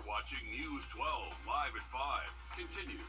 watching News 12 live at 5 continues.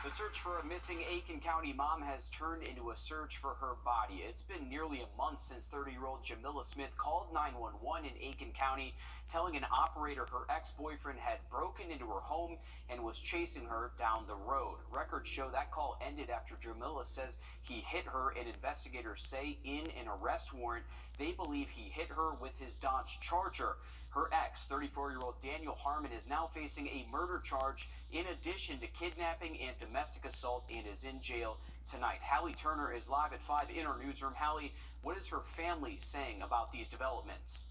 The search for a missing Aiken County mom has turned into a search for her body. It's been nearly a month since 30-year-old Jamila Smith called 911 in Aiken County, telling an operator her ex-boyfriend had broken into her home and was chasing her down the road. Records show that call ended after Jamila says he hit her, and investigators say in an arrest warrant they believe he hit her with his Dodge Charger. Her ex, 34-year-old Daniel Harmon, is now facing a murder charge in addition to kidnapping and domestic assault and is in jail tonight. Hallie Turner is live at 5 in our newsroom. Hallie, what is her family saying about these developments?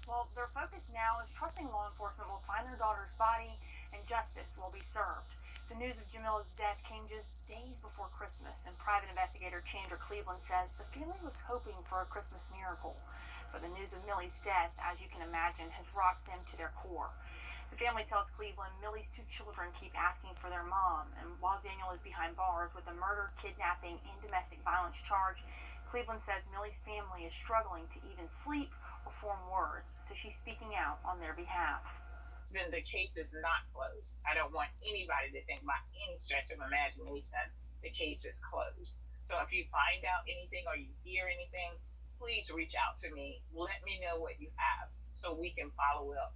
Well, their focus now is trusting law enforcement will find their daughter's body and justice will be served. The news of Jamila's death came just days before Christmas, and private investigator Chandra Cleveland says the family was hoping for a Christmas miracle. But the news of Millie's death, as you can imagine, has rocked them to their core. The family tells Cleveland Millie's two children keep asking for their mom, and while Daniel is behind bars with a murder, kidnapping, and domestic violence charge, Cleveland says Millie's family is struggling to even sleep or form words, so she's speaking out on their behalf. Then the case is not closed. I don't want anybody to think by any stretch of imagination the case is closed. So if you find out anything or you hear anything, please reach out to me. Let me know what you have so we can follow up.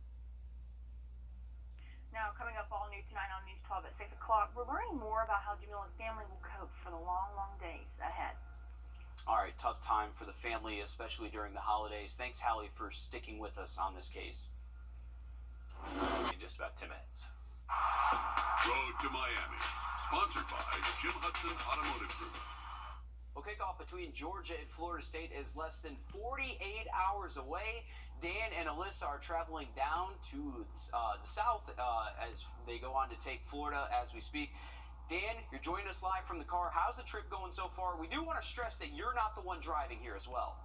Now, coming up all new tonight on News 12 at 6 o'clock, we're learning more about how Jamila's family will cope for the long, long days ahead. All right, tough time for the family, especially during the holidays. Thanks, Hallie, for sticking with us on this case. In just about 10 minutes. Road to Miami, sponsored by Jim Hudson Automotive Group. Well, kickoff between Georgia and Florida State is less than 48 hours away. Dan and Alyssa are traveling down to the south as they go on to take Florida as we speak. Dan, you're joining us live from the car. How's the trip going so far? We do want to stress that you're not the one driving here as well.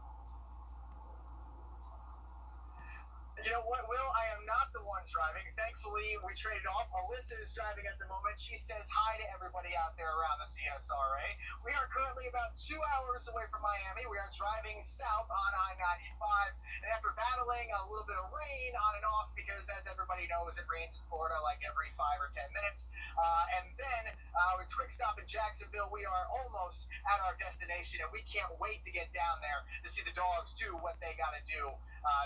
You know what, Will? I am not the one driving. Thankfully, we traded off. Alyssa is driving at the moment. She says hi to everybody out there around the CSRA. We are currently about 2 hours away from Miami. We are driving south on I-95. And after battling a little bit of rain on and off, because as everybody knows, it rains in Florida like every 5 or 10 minutes. And then with quick stop in Jacksonville, we are almost at our destination. And we can't wait to get down there to see the dogs do what they got to do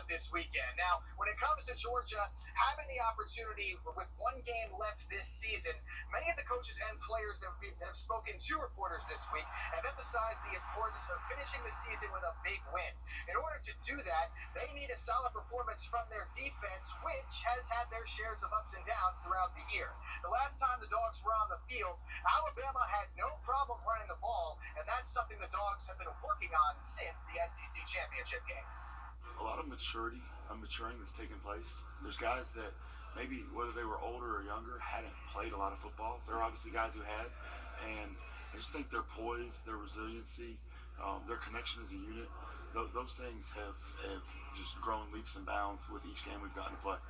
this weekend. Now, when it comes to Georgia, having the opportunity with one game left this season, many of the coaches and players that have spoken to reporters this week have emphasized the importance of finishing the season with a big win. In order to do that, they need a solid performance from their defense, which has had their shares of ups and downs throughout the year. The last time the Dogs were on the field, Alabama had no problem running the ball, and that's something the Dogs have been working on since the SEC championship game. A lot of maturing that's taken place. There's guys that maybe, whether they were older or younger, hadn't played a lot of football. There are obviously guys who had, and I just think their poise, their resiliency, their connection as a unit, those things have just grown leaps and bounds with each game we've gotten to play.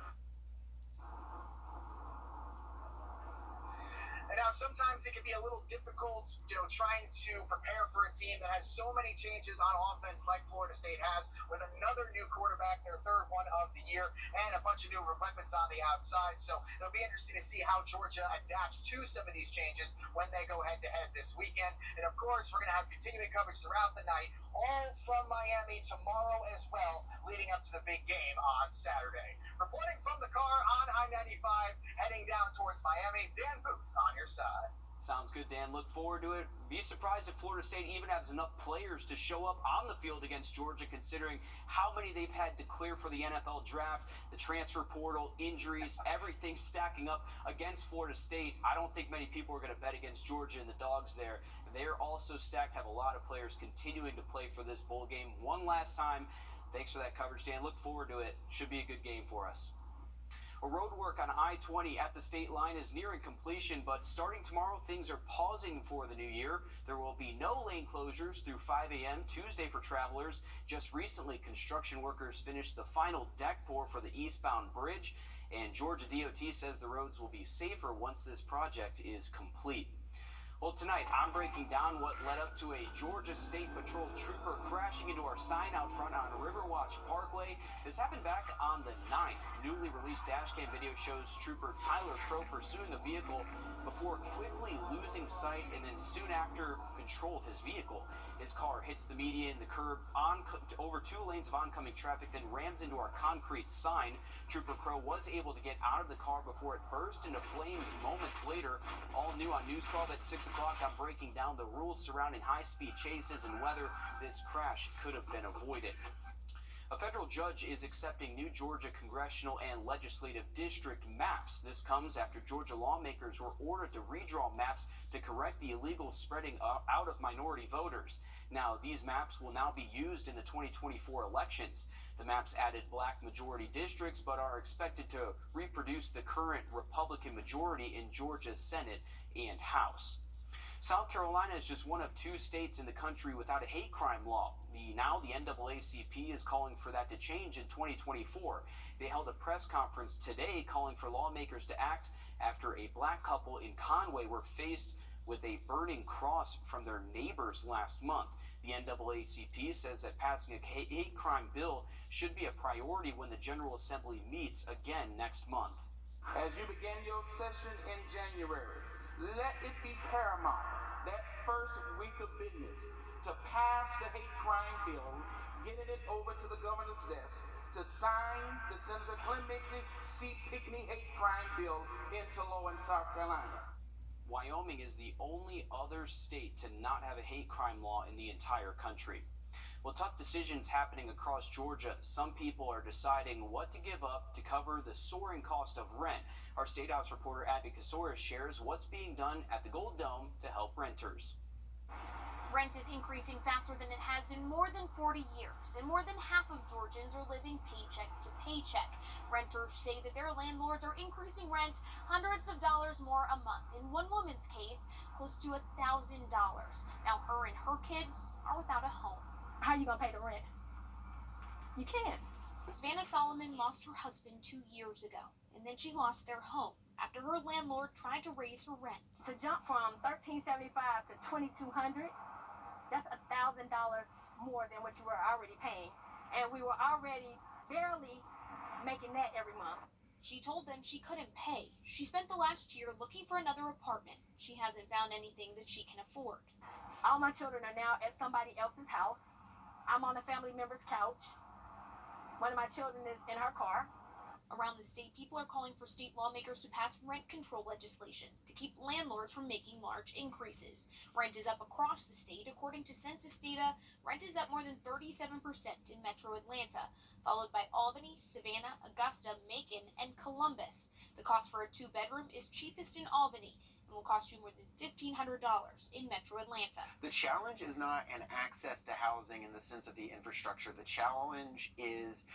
And now sometimes it can be a little difficult, trying to prepare for a team that has so many changes on offense like Florida State has, with another new quarterback, their third one of the year, and a bunch of new weapons on the outside. So it'll be interesting to see how Georgia adapts to some of these changes when they go head-to-head this weekend. And of course, we're going to have continuing coverage throughout the night, all from Miami tomorrow as well, leading up to the big game on Saturday. Reporting from the car on I-95, heading down towards Miami, Dan Booth on your side. Sounds good, Dan. Look forward to it. Be surprised if Florida State even has enough players to show up on the field against Georgia, considering how many they've had to clear for the NFL draft, the transfer portal, injuries, everything stacking up against Florida State. I don't think many people are going to bet against Georgia and the Dogs there. They're also stacked, have a lot of players continuing to play for this bowl game one last time. Thanks for that coverage, Dan. Look forward to it. Should be a good game for us. Well, road work on I-20 at the state line is nearing completion, but starting tomorrow, things are pausing for the new year. There will be no lane closures through 5 a.m. Tuesday for travelers. Just recently, construction workers finished the final deck pour for the eastbound bridge, and Georgia DOT says the roads will be safer once this project is complete. Well, tonight, I'm breaking down what led up to a Georgia State Patrol trooper crashing into our sign out front on Riverwatch Parkway. This happened back on the 9th. Newly released dashcam video shows trooper Tyler Crow pursuing a vehicle before quickly losing sight and then soon after control of his vehicle. His car hits the median, the curb, over 2 lanes of oncoming traffic, then rams into our concrete sign. Trooper Crow was able to get out of the car before it burst into flames moments later. All new on News 12 at 6 o'clock, I'm breaking down the rules surrounding high-speed chases and whether this crash could have been avoided. A federal judge is accepting new Georgia congressional and legislative district maps. This comes after Georgia lawmakers were ordered to redraw maps to correct the illegal spreading out of minority voters. Now, these maps will now be used in the 2024 elections. The maps added black majority districts, but are expected to reproduce the current Republican majority in Georgia's Senate and House. South Carolina is just one of 2 states in the country without a hate crime law. Now the NAACP is calling for that to change in 2024. They held a press conference today calling for lawmakers to act after a black couple in Conway were faced with a burning cross from their neighbors last month. The NAACP says that passing a hate crime bill should be a priority when the General Assembly meets again next month. As you begin your session in January, let it be paramount that first week of business to pass the hate crime bill, getting it over to the governor's desk to sign the Senator Clemente C. Pinckney hate crime bill into law in South Carolina. Wyoming is the only other state to not have a hate crime law in the entire country. Well, tough decisions happening across Georgia. Some people are deciding what to give up to cover the soaring cost of rent. Our State House reporter Abby Kasoris shares what's being done at the Gold Dome to help renters. Rent is increasing faster than it has in more than 40 years, and more than half of Georgians are living paycheck to paycheck. Renters say that their landlords are increasing rent hundreds of dollars more a month. In one woman's case, close to $1,000. Now her and her kids are without a home. How are you gonna pay the rent? You can't. Savannah Solomon lost her husband 2 years ago, and then she lost their home after her landlord tried to raise her rent. To jump from $1,375 to $2,200, that's $1,000 more than what you were already paying, and we were already barely making that every month. She told them she couldn't pay. She spent the last year looking for another apartment. She hasn't found anything that she can afford. All my children are now at somebody else's house. I'm on a family member's couch. One of my children is in her car. Around the state, people are calling for state lawmakers to pass rent control legislation to keep landlords from making large increases. Rent is up across the state. According to census data, rent is up more than 37% in metro Atlanta, followed by Albany, Savannah, Augusta, Macon, and Columbus. The cost for a 2-bedroom is cheapest in Albany and will cost you more than $1,500 in metro Atlanta. The challenge is not an access to housing in the sense of the infrastructure. The challenge is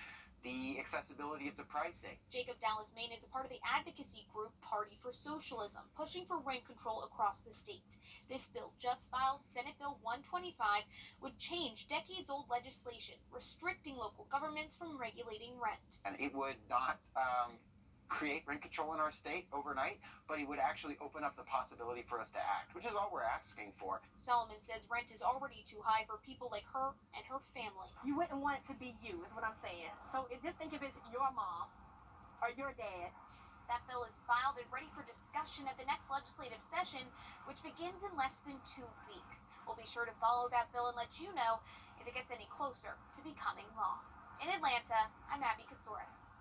the accessibility of the pricing. Jacob Dallas Main is a part of the advocacy group Party for Socialism, pushing for rent control across the state. This bill, just filed, Senate Bill 125, would change decades-old legislation restricting local governments from regulating rent. And it would not create rent control in our state overnight, but it would actually open up the possibility for us to act, which is all we're asking for. Solomon says rent is already too high for people like her and her family. You wouldn't want it to be you, is what I'm saying. So just think if it's your mom or your dad. That bill is filed and ready for discussion at the next legislative session, which begins in less than 2 weeks. We'll be sure to follow that bill and let you know if it gets any closer to becoming law. In Atlanta, I'm Abby Kasoris.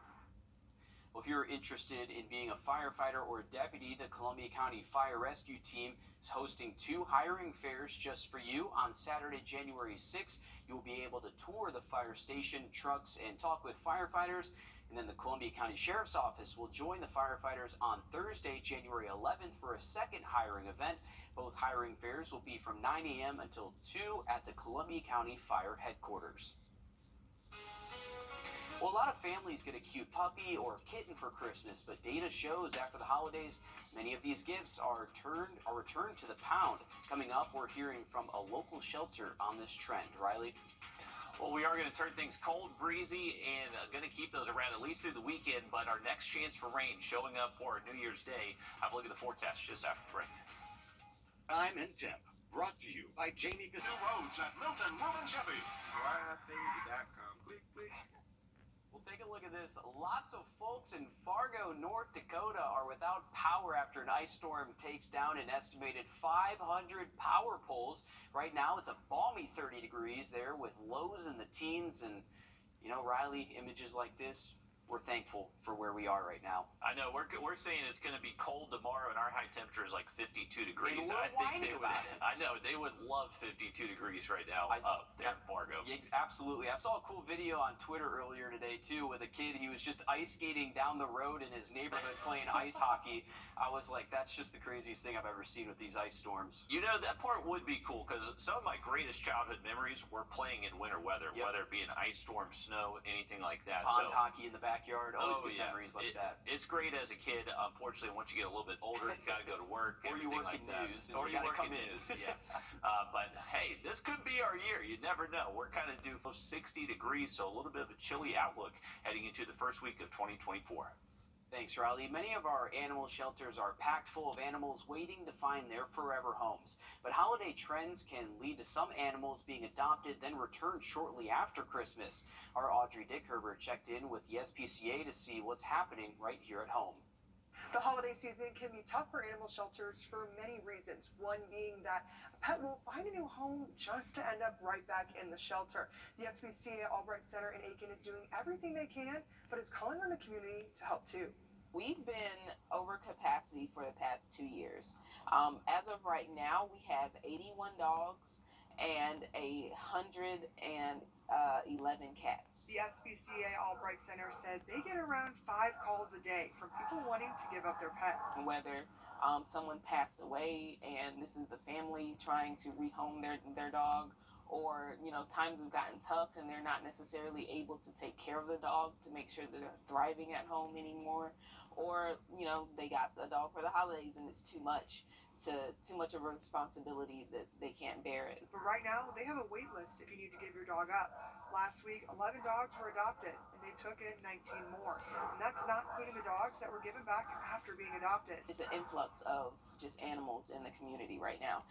Well, if you're interested in being a firefighter or a deputy, the Columbia County Fire Rescue Team is hosting 2 hiring fairs just for you. On Saturday, January 6th, you'll be able to tour the fire station, trucks, and talk with firefighters. And then the Columbia County Sheriff's Office will join the firefighters on Thursday, January 11th for a second hiring event. Both hiring fairs will be from 9 a.m. until 2 at the Columbia County Fire Headquarters. Well, a lot of families get a cute puppy or kitten for Christmas, but data shows after the holidays, many of these gifts are returned to the pound. Coming up, we're hearing from a local shelter on this trend. Riley? Well, we are going to turn things cold, breezy, and going to keep those around at least through the weekend, but our next chance for rain showing up for New Year's Day. Have a look at the forecast just after the break. I'm in Temp, brought to you by Jamie. New roads at Milton Roman Chevy. Flybaby.com. Click, click. Well, take a look at this. Lots of folks in Fargo, North Dakota are without power after an ice storm takes down an estimated 500 power poles. Right now, it's a balmy 30 degrees there with lows in the teens. And, you know, Riley, images like this, we're thankful for where we are right now. I know we're saying it's going to be cold tomorrow, and our high temperature is like 52 degrees. And I think they would. I know they would love 52 degrees right now up there in Fargo. Absolutely. I saw a cool video on Twitter earlier today too with a kid. He was just ice skating down the road in his neighborhood playing ice hockey. I was like, that's just the craziest thing I've ever seen with these ice storms. You know, that part would be cool because some of my greatest childhood memories were playing in winter weather, whether it be an ice storm, snow, anything like that. Pond hockey in the backyard, always good memories like that. It's great as a kid. Unfortunately, once you get a little bit older, you got to go to work, or you work like in that. news, or you work in news. Yeah. But hey, this could be our year. You never know. We're kind of due for 60 degrees, so a little bit of a chilly outlook heading into the first week of 2024. Thanks, Riley. Many of our animal shelters are packed full of animals waiting to find their forever homes. But holiday trends can lead to some animals being adopted, then returned shortly after Christmas. Our Audrey Dickerber checked in with the SPCA to see what's happening right here at home. The holiday season can be tough for animal shelters for many reasons. One being that a pet will find a new home just to end up right back in the shelter. The SPCA Albright Center in Aiken is doing everything they can, but is calling on the community to help too. We've been over capacity for the past 2 years. As of right now, we have 81 dogs and 111 cats. The SPCA Albright Center says they get around 5 calls a day from people wanting to give up their pet. Whether someone passed away and this is the family trying to rehome their dog, or, you know, times have gotten tough and they're not necessarily able to take care of the dog to make sure that they're thriving at home anymore, or, you know, they got the dog for the holidays and it's too much of a responsibility that they can't bear it. But right now, they have a wait list if you need to give your dog up. Last week, 11 dogs were adopted, and they took in 19 more. And that's not including the dogs that were given back after being adopted. It's an influx of just animals in the community right now,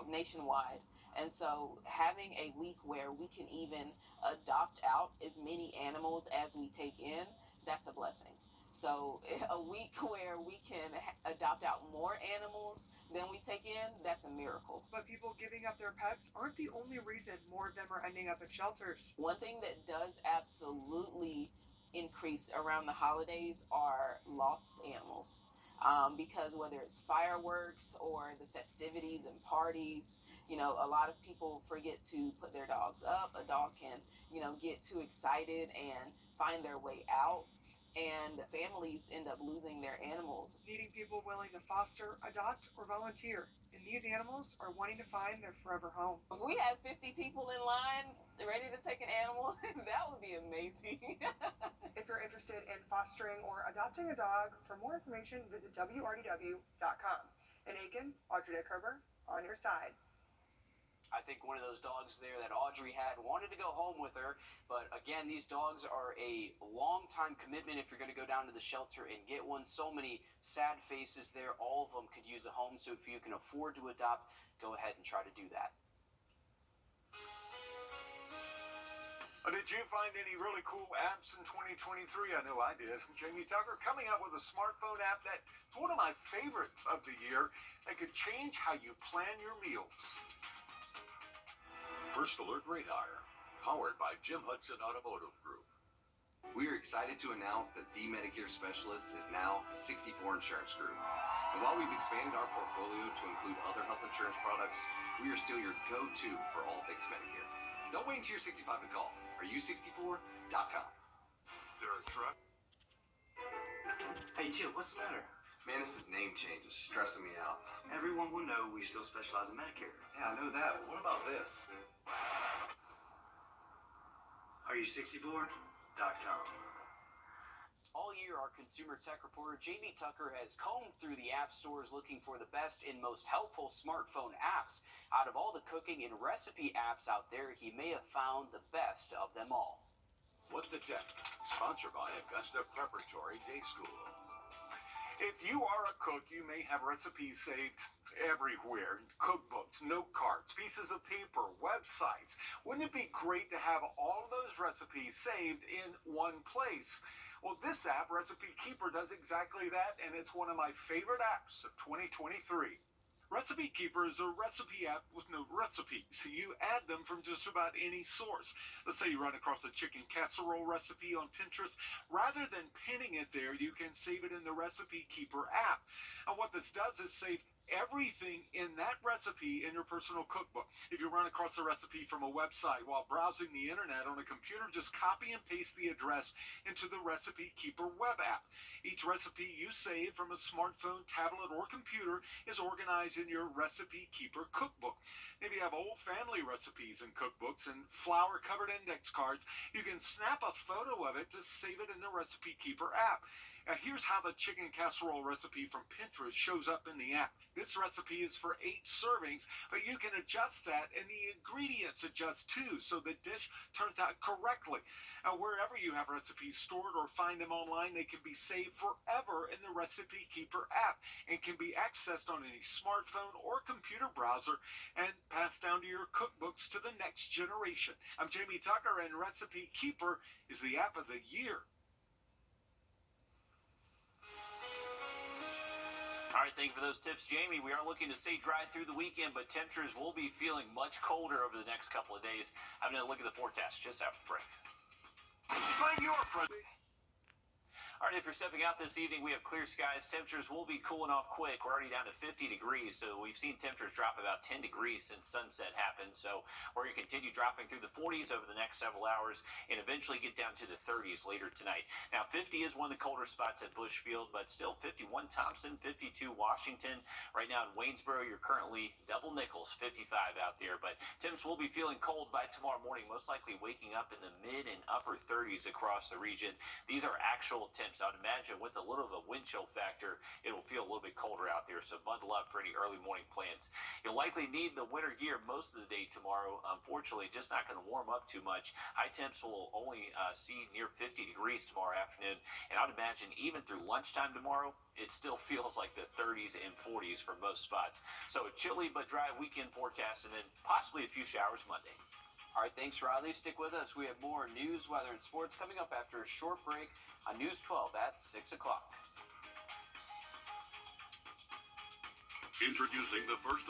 nationwide. And so having a week where we can even adopt out as many animals as we take in, that's a blessing. So a week where we can adopt out more animals than we take in, that's a miracle. But people giving up their pets aren't the only reason more of them are ending up in shelters. One thing that does absolutely increase around the holidays are lost animals. Because whether it's fireworks or the festivities and parties, you know, a lot of people forget to put their dogs up. A dog can, you know, get too excited and find their way out. And families end up losing their animals. Needing people willing to foster, adopt, or volunteer. And these animals are wanting to find their forever home. If we had 50 people in line ready to take an animal, that would be amazing. If you're interested in fostering or adopting a dog, for more information, visit wrdw.com. In Aiken, Audrey Dickerber, on your side. I think one of those dogs there that Audrey had wanted to go home with her, but again, these dogs are a long-time commitment if you're going to go down to the shelter and get one. So many sad faces there. All of them could use a home, so if you can afford to adopt, go ahead and try to do that. Did you find any really cool apps in 2023? I know I did. Jamie Tucker coming up with a smartphone app that's one of my favorites of the year that could change how you plan your meals. First Alert Radar, powered by Jim Hudson Automotive Group. We are excited to announce that the Medicare Specialist is now the 64 Insurance Group. And while we've expanded our portfolio to include other health insurance products, we are still your go-to for all things Medicare. Don't wait until you're 65 to call. Are64.com. Derek Truck. Hey, Chip, what's the matter? Man, this name change is stressing me out. Everyone will know we still specialize in Medicare. Yeah, I know that, but what about this? Are64.com. All year, our consumer tech reporter Jamie Tucker has combed through the app stores looking for the best and most helpful smartphone apps. Out of all the cooking and recipe apps out there, he may have found the best of them all. What the Tech, sponsored by Augusta Preparatory Day School. If you are a cook, you may have recipes saved everywhere. Cookbooks, note cards, pieces of paper, websites. Wouldn't it be great to have all of those recipes saved in one place? Well, this app, Recipe Keeper, does exactly that, and it's one of my favorite apps of 2023. Recipe Keeper is a recipe app with no recipes. You add them from just about any source. Let's say you run across a chicken casserole recipe on Pinterest. Rather than pinning it there, you can save it in the Recipe Keeper app. And what this does is save everything in that recipe in your personal cookbook. If you run across a recipe from a website while browsing the internet on a computer, just copy and paste the address into the Recipe Keeper web app. Each recipe you save from a smartphone, tablet, or computer is organized in your Recipe Keeper cookbook. If you have old family recipes and cookbooks and flour-covered index cards, you can snap a photo of it to save it in the Recipe Keeper app. Now, here's how the chicken casserole recipe from Pinterest shows up in the app. This recipe is for 8 servings, but you can adjust that, and the ingredients adjust too, so the dish turns out correctly. Now, wherever you have recipes stored or find them online, they can be saved forever in the Recipe Keeper app and can be accessed on any smartphone or computer browser and passed down to your cookbooks to the next generation. I'm Jamie Tucker, and Recipe Keeper is the app of the year. All right, thank you for those tips, Jamie. We are looking to stay dry through the weekend, but temperatures will be feeling much colder over the next couple of days. Having a look at the forecast just after the break. Find your present. All right, if you're stepping out this evening, we have clear skies. Temperatures will be cooling off quick. We're already down to 50 degrees, so we've seen temperatures drop about 10 degrees since sunset happened. So we're going to continue dropping through the 40s over the next several hours and eventually get down to the 30s later tonight. Now, 50 is one of the colder spots at Bushfield, but still 51 Thompson, 52 Washington. Right now in Waynesboro, you're currently double nickels, 55 out there. But temps will be feeling cold by tomorrow morning, most likely waking up in the mid and upper 30s across the region. These are actual temps. I would imagine with a little bit of a wind chill factor, it will feel a little bit colder out there, so bundle up for any early morning plans. You'll likely need the winter gear most of the day tomorrow. Unfortunately, just not going to warm up too much. High temps will only see near 50 degrees tomorrow afternoon, and I would imagine even through lunchtime tomorrow, it still feels like the 30s and 40s for most spots. So a chilly but dry weekend forecast, and then possibly a few showers Monday. All right, thanks, Riley. Stick with us. We have more news, weather, and sports coming up after a short break on News 12 at 6 o'clock. Introducing the first